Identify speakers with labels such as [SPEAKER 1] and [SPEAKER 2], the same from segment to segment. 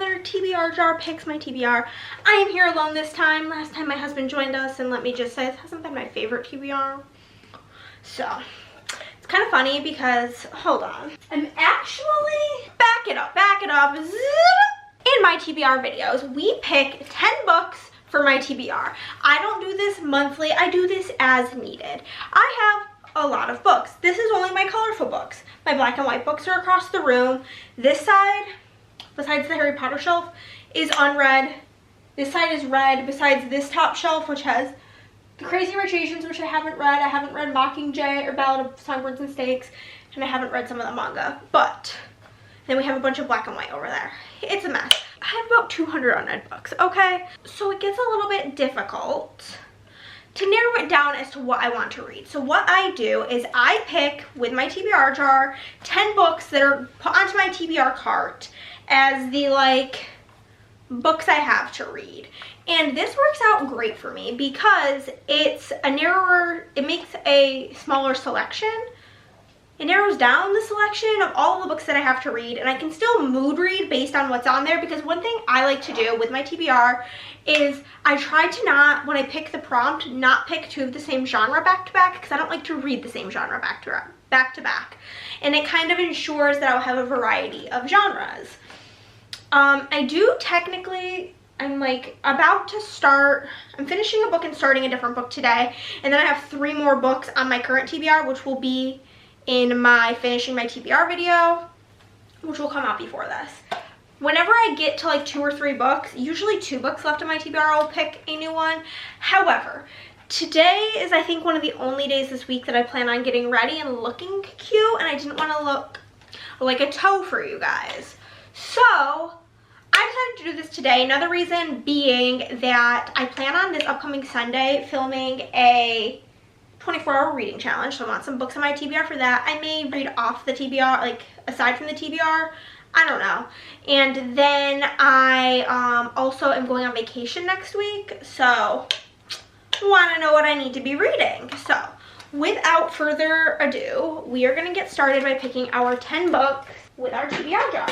[SPEAKER 1] regular TBR jar picks, my TBR. I am here alone this time. Last time my husband joined us, and let me just say, this hasn't been my favorite TBR. So, it's kind of funny because, hold on. I'm actually, back it up. In my TBR videos, we pick 10 books for my TBR. I don't do this monthly, I do this as needed. I have a lot of books. This is only my colorful books. My black and white books are across the room. This side, besides the Harry Potter shelf, is unread. This side is read, besides this top shelf, which has The Crazy Rich Asians, which I haven't read. I haven't read Mockingjay or Ballad of Songbirds and Snakes, and I haven't read some of the manga. But then we have a bunch of black and white over there. It's a mess. I have about 200 unread books, okay? So it gets a little bit difficult to narrow it down as to what I want to read. So what I do is I pick, with my TBR jar, 10 books that are put onto my TBR cart as the, like, books I have to read. And this works out great for me because it's a narrower, it makes a smaller selection. It narrows down the selection of all the books that I have to read, and I can still mood read based on what's on there, because one thing I like to do with my TBR is I try to not, when I pick the prompt, not pick two of the same genre back to back, because I don't like to read the same genre back to back. And it kind of ensures that I'll have a variety of genres. I do technically, I'm like about to start, I'm finishing a book and starting a different book today, and then I have 3 more books on my current TBR, which will be in my finishing my TBR video, which will come out before this. Whenever I get to like 2 or 3 books, usually 2 books left in my TBR, I'll pick a new one. However, today is, I think, one of the only days this week that I plan on getting ready and looking cute, and I didn't want to look like a toe for you guys. So I decided to do this today. Another reason being that I plan on this upcoming Sunday filming a 24-hour reading challenge, so I want some books on my TBR for that. I may read off the TBR, like aside from the TBR, I don't know. And then I also am going on vacation next week, so want to know what I need to be reading. So without further ado, we are going to get started by picking our 10 books with our TBR jar.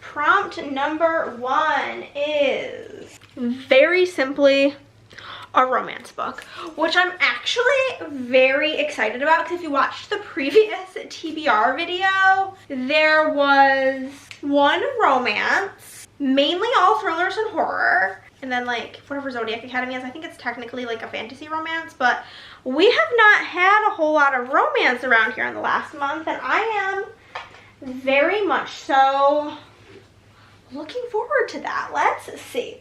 [SPEAKER 1] Prompt number 1 is very simply a romance book, which I'm actually very excited about, because if you watched the previous TBR video, there was one romance, mainly all thrillers and horror, and then like whatever Zodiac Academy is, I think it's technically like a fantasy romance, but we have not had a whole lot of romance around here in the last month, and I am very much so looking forward to that. Let's see.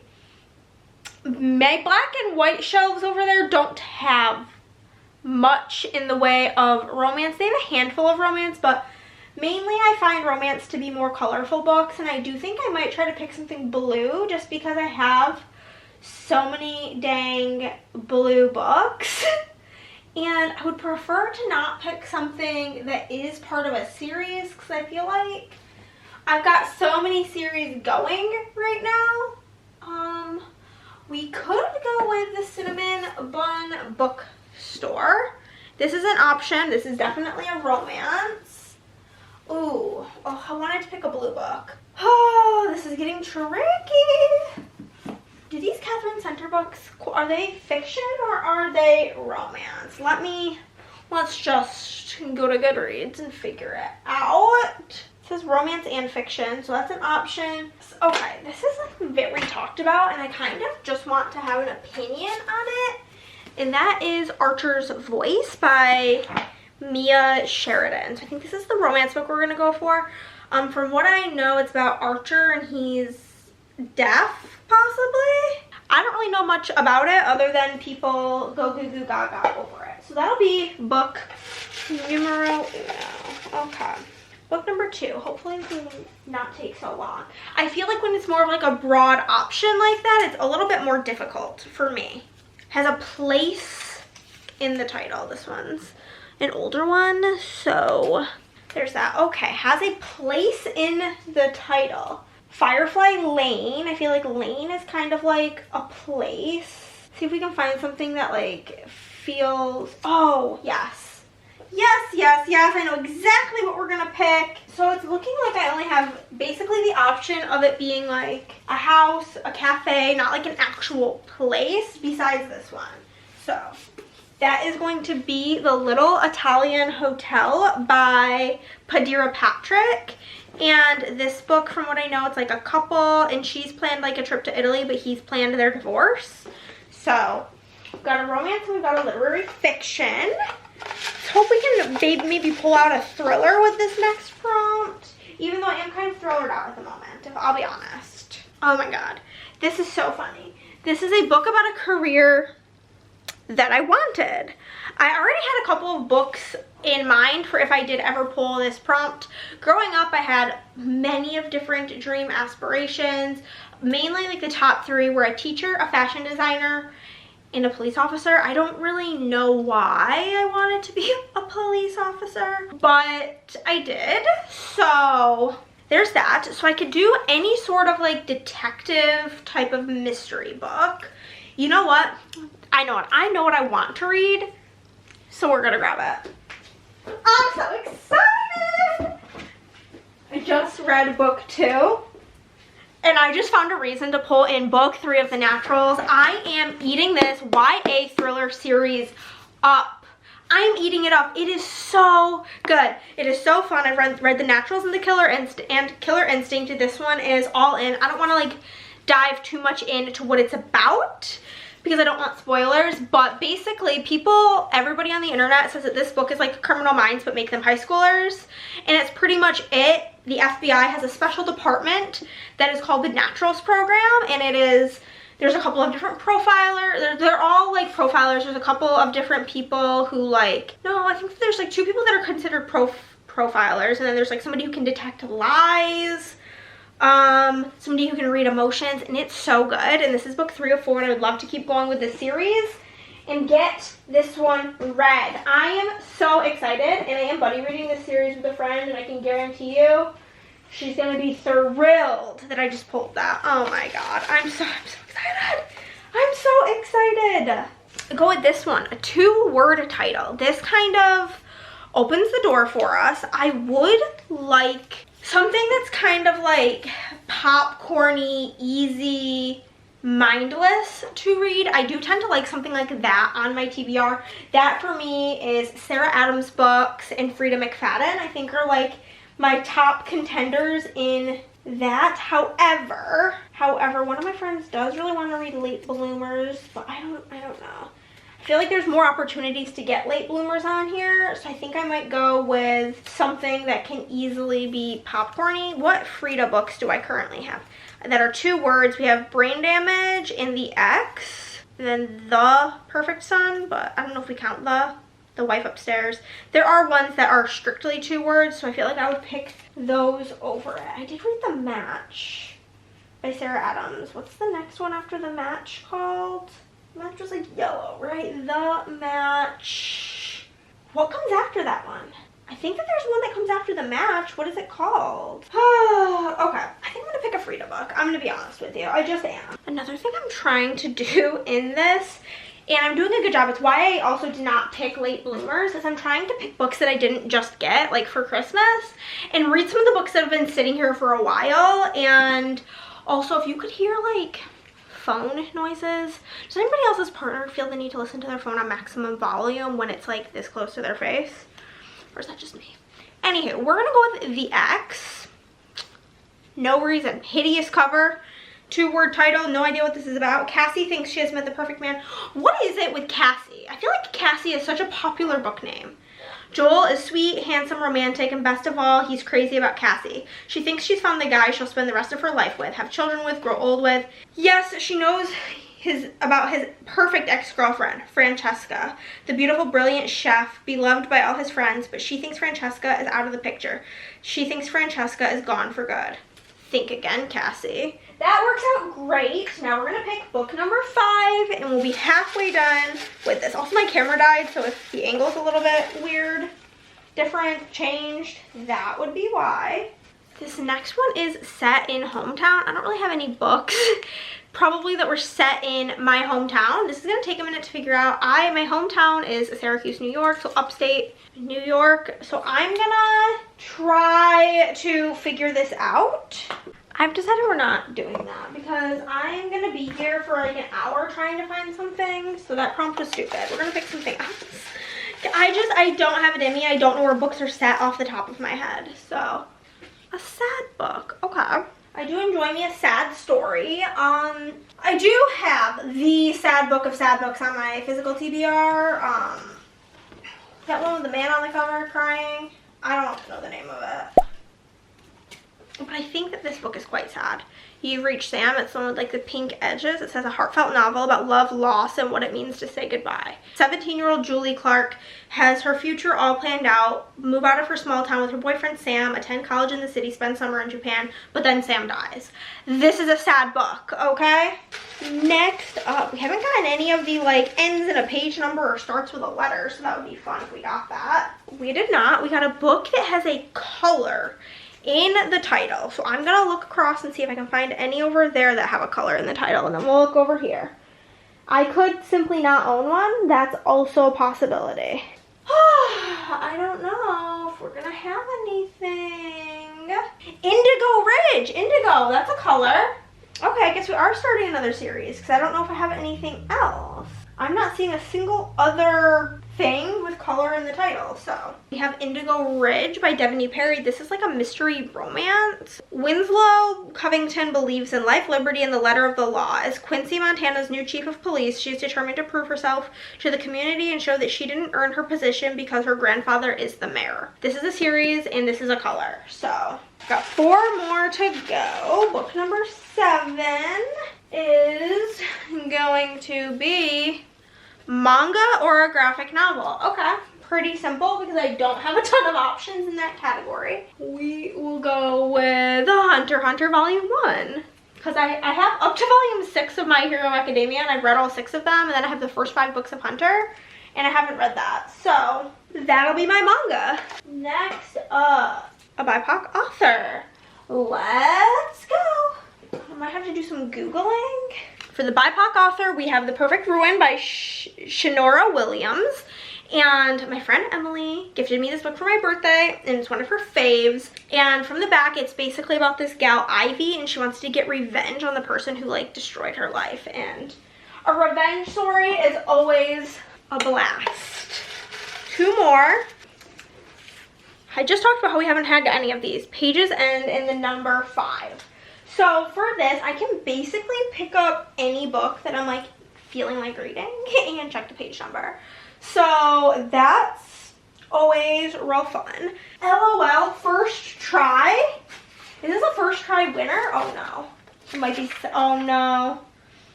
[SPEAKER 1] My black and white shelves over there don't have much in the way of romance. They have a handful of romance, but mainly I find romance to be more colorful books, and I do think I might try to pick something blue just because I have so many dang blue books. And I would prefer to not pick something that is part of a series, because I feel like I've got so many series going right now. We could go with the Cinnamon Bun Bookstore. This is an option. This is definitely a romance. Ooh, oh, I wanted to pick a blue book. Oh, this is getting tricky. Do these Catherine Center books, are they fiction or are they romance? Let's just go to Goodreads and figure it out. It says romance and fiction, so that's an option. Okay, this is like very talked about, and I kind of just want to have an opinion on it. And that is Archer's Voice by Mia Sheridan. So I think this is the romance book we're gonna go for. From what I know, it's about Archer, and he's deaf, possibly. I don't really know much about it other than people go goo goo gaga over it. So that'll be book numero uno. Okay. Book number 2. Hopefully this will not take so long. I feel like when it's more of like a broad option like that, it's a little bit more difficult for me. Has a place in the title. This one's an older one, so there's that. Okay, has a place in the title. Firefly Lane. I feel like Lane is kind of like a place. See if we can find something that like feels, oh yes, Yes, I know exactly what we're gonna pick. So it's looking like I only have basically the option of it being like a house, a cafe, not like an actual place besides this one. So that is going to be The Little Italian Hotel by Padira Patrick. And this book, from what I know, it's like a couple and she's planned like a trip to Italy, but he's planned their divorce. So we've got a romance and we've got a literary fiction. Let's hope we can maybe pull out a thriller with this next prompt. Even though I am kind of thrillered out at the moment, if I'll be honest. Oh my god, this is so funny. This is a book about a career that I wanted. I already had a couple of books in mind for if I did ever pull this prompt. Growing up, I had many of different dream aspirations. Mainly like the top three were a teacher, a fashion designer, and a police officer. I don't really know why I wanted to be a police officer, but I did. So there's that. So I could do any sort of like detective type of mystery book. You know what? I know what I want to read, so we're gonna grab it. I'm so excited! I just read book 2. And I just found a reason to pull in book 3 of The Naturals. I am eating this YA thriller series up. I am eating it up. It is so good. It is so fun. I've read The Naturals and Killer Instinct. This one is all in. I don't want to like dive too much into what it's about because I don't want spoilers, but basically everybody on the internet says that this book is like Criminal Minds but make them high schoolers, and it's pretty much it. The FBI has a special department that is called the Naturals Program, and there's a couple of different profilers. They're all like profilers. There's a couple of different people who I think there's like 2 people that are considered profilers, and then there's like somebody who can detect lies, somebody who can read emotions, and it's so good. And this is book 3 of 4, and I would love to keep going with this series and get this one read. I am so excited, and I am buddy reading this series with a friend, and I can guarantee you she's gonna be thrilled that I just pulled that. Oh my god, I'm so excited. I'm so excited. I'll go with this one, a 2-word title. This kind of opens the door for us. I would like something that's kind of like popcorny, easy, mindless to read. I do tend to like something like that on my TBR. That for me is Sarah Adams books and Frida McFadden. I think are like my top contenders in that. However, one of my friends does really want to read Late Bloomers, but I don't know. I feel like there's more opportunities to get late bloomers on here, so I think I might go with something that can easily be popcorny. What Frida books do I currently have that are 2 words? We have Brain Damage and The Ex, and then The Perfect Son, but I don't know if we count The Wife Upstairs. There are ones that are strictly 2 words, so I feel like I would pick those over it. I did read The Match by Sarah Adams. What's the next one after The Match called? The Match was like yellow, right? The Match. What comes after that one? I think that there's one that comes after The Match. What is it called? Okay, I think I'm gonna pick a Frida book. I'm gonna be honest with you. I just am. Another thing I'm trying to do in this, and I'm doing a good job, it's why I also did not pick Late Bloomers, is I'm trying to pick books that I didn't just get like for Christmas and read some of the books that have been sitting here for a while. And also, if you could hear like phone noises, does anybody else's partner feel the need to listen to their phone on maximum volume when it's like this close to their face? Or is that just me? Anywho, we're gonna go with The Ex. No reason. Hideous cover. 2-word title. No idea what this is about. Cassie thinks she has met the perfect man. What is it with Cassie? I feel like Cassie is such a popular book name. Joel is sweet, handsome, romantic, and best of all, he's crazy about Cassie. She thinks she's found the guy she'll spend the rest of her life with, have children with, grow old with. Yes, she knows about his perfect ex-girlfriend, Francesca, the beautiful, brilliant chef, beloved by all his friends, but she thinks Francesca is out of the picture. She thinks Francesca is gone for good. Think again, Cassie. That works out great. Now we're gonna pick book number 5, and we'll be halfway done with this. Also, my camera died, so if the angle's a little bit weird, different, changed, that would be why. This next one is set in hometown. I don't really have any books probably that were set in my hometown. This is gonna take a minute to figure out. My hometown is Syracuse, New York, so upstate New York. So I'm gonna try to figure this out. I've decided we're not doing that because I'm gonna be here for like an hour trying to find something. So that prompt was stupid. We're gonna pick something else. I don't have it in me. I don't know where books are set off the top of my head. So a sad book, okay. I do enjoy me a sad story. I do have the sad book of sad books on my physical TBR. That one with the man on the cover crying. I don't know the name of it. But I think that this book is quite sad. You've Reached Sam. It's the one with like the pink edges. It says a heartfelt novel about love, loss, and what it means to say goodbye. 17-year-old Julie Clark has her future all planned out, move out of her small town with her boyfriend Sam, attend college in the city, spend summer in Japan, but then Sam dies. This is a sad book, okay? Next up, we haven't gotten any of the like ends in a page number or starts with a letter, so that would be fun if we got that. We did not. We got a book that has a color in the title. So I'm gonna look across and see if I can find any over there that have a color in the title, and then we'll look over here. I could simply not own one. That's also a possibility. I don't know if we're gonna have anything. Indigo Ridge. Indigo, that's a color. Okay, I guess we are starting another series because I don't know if I have anything else. I'm not seeing a single other thing with color in the title. So we have Indigo Ridge by Devin Perry. This is like a mystery romance. Winslow Covington believes in life, liberty, and the letter of the law. As Quincy, Montana's new chief of police, she is determined to prove herself to the community and show that she didn't earn her position because her grandfather is the mayor. This is a series and this is a color. So got 4 more to go. Book number 7 is going to be manga or a graphic novel. Okay, pretty simple because I don't have a ton of options in that category. We will go with Hunter x Hunter Volume 1 because I have up to Volume 6 of My Hero Academia and I've read all 6 of them, and then I have the first 5 books of Hunter and I haven't read that. So that'll be my manga. Next up, a BIPOC author. Let's go. I might have to do some Googling. For the BIPOC author, we have The Perfect Ruin by Shinora Williams. And my friend Emily gifted me this book for my birthday, and it's one of her faves. And from the back, it's basically about this gal, Ivy, and she wants to get revenge on the person who, like, destroyed her life. And a revenge story is always a blast. 2 more. I just talked about how we haven't had any of these. Pages end in the number 5. So for this, I can basically pick up any book that I'm like feeling like reading and check the page number. So that's always real fun. LOL, first try. Is this a first try winner? Oh no. It might be, oh no.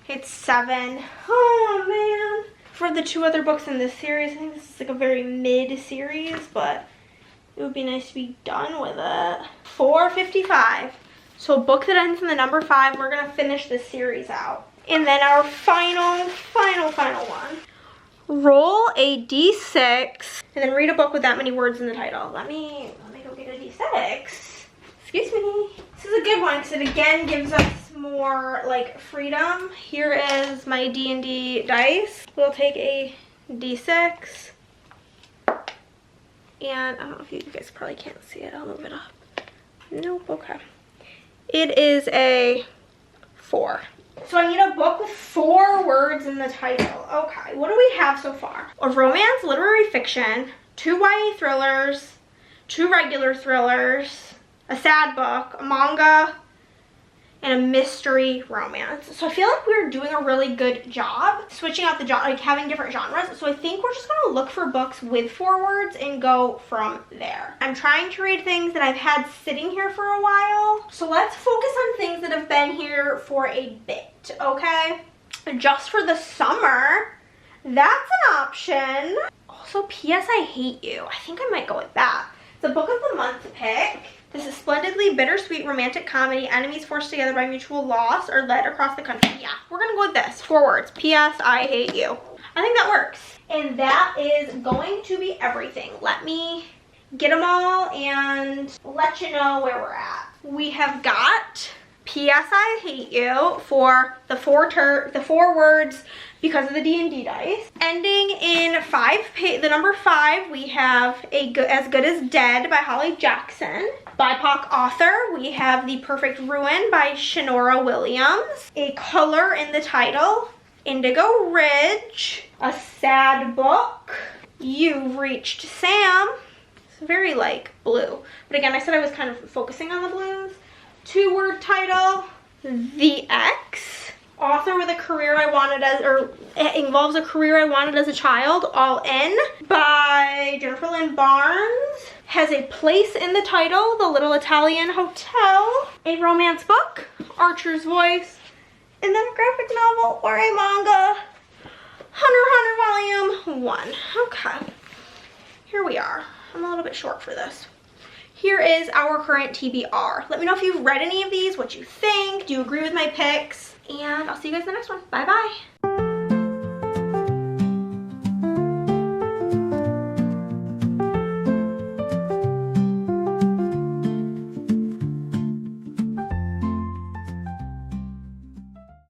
[SPEAKER 1] It's 7. Oh man. For the 2 other books in this series, I think this is like a very mid-series, but it would be nice to be done with it. 4:55. So a book that ends in the number 5, we're gonna finish this series out. And then our final one. Roll a d6 and then read a book with that many words in the title. Let me go get a d6. Excuse me. This is a good one because it again gives us more like freedom. Here is my D&D dice. We'll take a d6. And I don't know if you guys probably can't see it. I'll move it up. Nope, okay. It is a 4. So I need a book with 4 words in the title. Okay, what do we have so far? A romance, literary fiction, 2 YA thrillers, 2 regular thrillers, a sad book, a manga, and a mystery romance. So I feel like we're doing a really good job switching out the genre, like having different genres. So I think we're just gonna look for books with 4 words and go from there. I'm trying to read things that I've had sitting here for a while. So let's focus on things that have been here for a bit, okay? Just for the summer, that's an option. Also, P.S. I Hate You. I think I might go with that. It's a book of the month pick. This is splendidly bittersweet romantic comedy. Enemies forced together by mutual loss are led across the country. Yeah, we're gonna go with this. 4 words. P.S. I hate you. I think that works. And that is going to be everything. Let me get them all and let you know where we're at. We have got P.S. I Hate You for the four words because of the D&D dice. Ending in the number 5, we have As Good as Dead by Holly Jackson. BIPOC author, we have The Perfect Ruin by Shinora Williams. A color in the title, Indigo Ridge. A sad book, You've Reached Sam. It's very like blue. But again, I said I was kind of focusing on the blues. 2-word title, The X. Author with a career I wanted it involves a career I wanted as a child, All In by Jennifer Lynn Barnes. Has a place in the title, The Little Italian Hotel. A romance book, Archer's Voice. And then a graphic novel or a manga, Hunter x Hunter Volume 1. Okay, here we are. I'm a little bit short for this. Here is our current TBR. Let me know if you've read any of these, what you think. Do you agree with my picks? And I'll see you guys in the next one. Bye-bye.